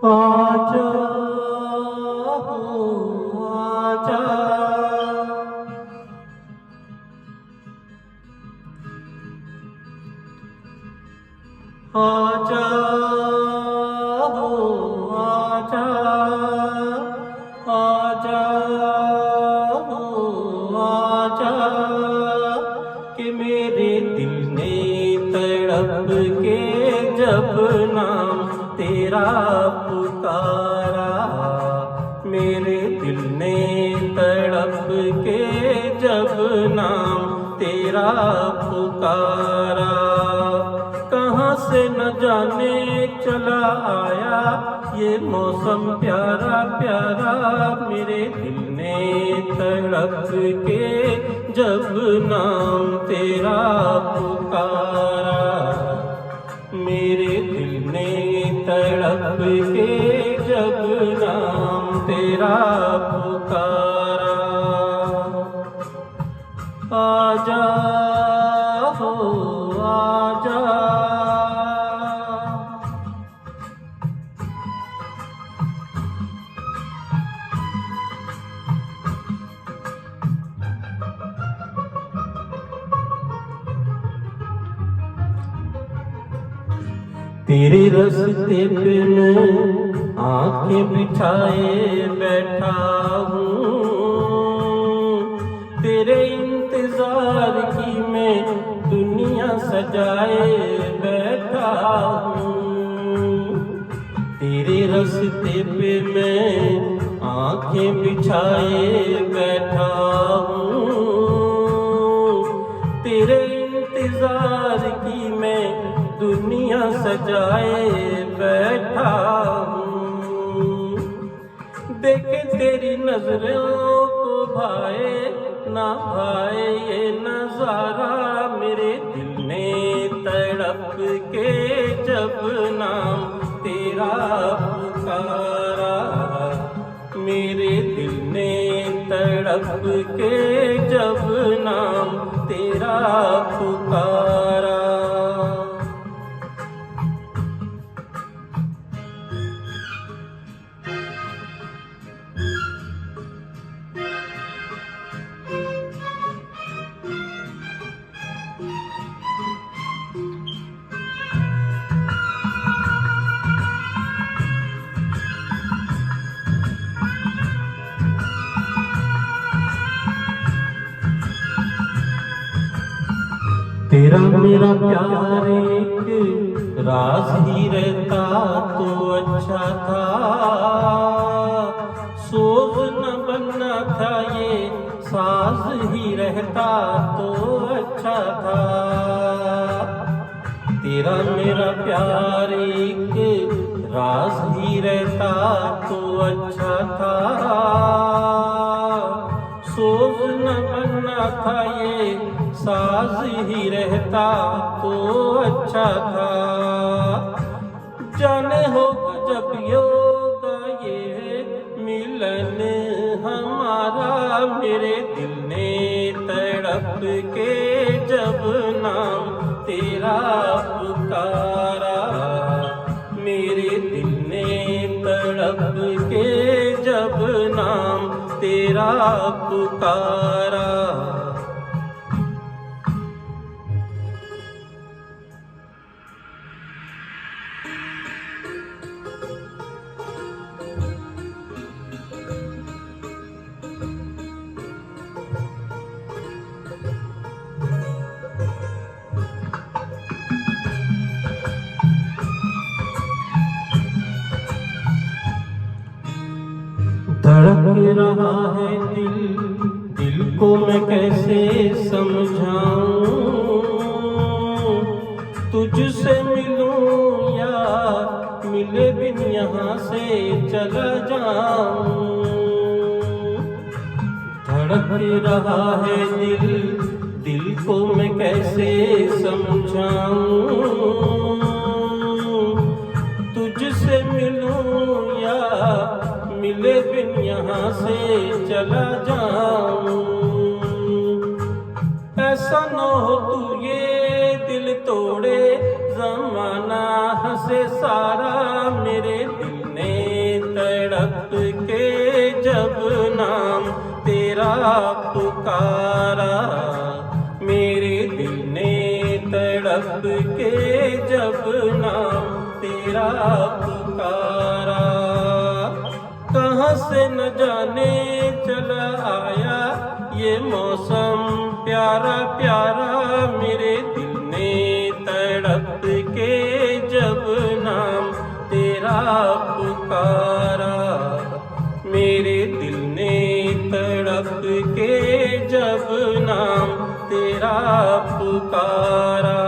आजा हो आजा, आजा हो आजा, आजा हो आजा, कि मेरे दिल ने तड़प के जब नाम तेरा पुकारा, मेरे दिल ने तड़प के जब नाम तेरा पुकारा, कहाँ से न जाने चला आया ये मौसम प्यारा प्यारा, मेरे दिल ने तड़प के जब नाम तेरा पुकारा, मेरे दिल ने तड़प के जब नाम तेरा पुकारा। आजा हो आजा, तेरे रास्ते पे मैं आंखें बिछाए बैठा हूँ, तेरे इंतजार की मैं दुनिया सजाए बैठा हूँ, तेरे रास्ते पे मैं आंखें बिछाए बैठा हूँ, तेरे इंतजार की मैं दुनिया सजाए बैठा हूँ, देखे तेरी नजरों को भाए ना भाए ये नजारा, मेरे दिल ने तड़प के जब नाम तेरा पुकारा, मेरे दिल ने तड़प के जब नाम तेरा पुकारा। तेरा मेरा प्यार एक राज ही रहता तो अच्छा था, सोच न बनना था ये साज ही रहता तो अच्छा था, तेरा मेरा प्यार एक राज ही रहता तो अच्छा था, सोच न बनना था ये साज ही रहता तो अच्छा था, जाने होगा जब योगा ये मिलन हमारा, मेरे दिल ने तड़प के जब नाम तेरा पुकारा, मेरे दिल ने तड़प के जब नाम तेरा पुकारा। धड़क रहा है दिल, दिल को मैं कैसे समझाऊं, तुझसे मिलूं या मिले बिन यहाँ से चला जाऊं, धड़क रहा है दिल, दिल को मैं कैसे समझाऊं, तुझसे मिलूं या मिले बिन यहाँ से चला जाऊं, ऐसा न हो तू ये दिल तोड़े, जमाना हंसे सारा, मेरे दिल ने पुकारा, मेरे दिल ने तड़प के जब नाम तेरा पुकारा। कहाँ से न जाने चला आया ये मौसम प्यारा प्यारा, मेरे दिल ने तड़प के जब नाम तेरा पुकारा, मेरे दिल ने तड़प के जब नाम तेरा पुकारा।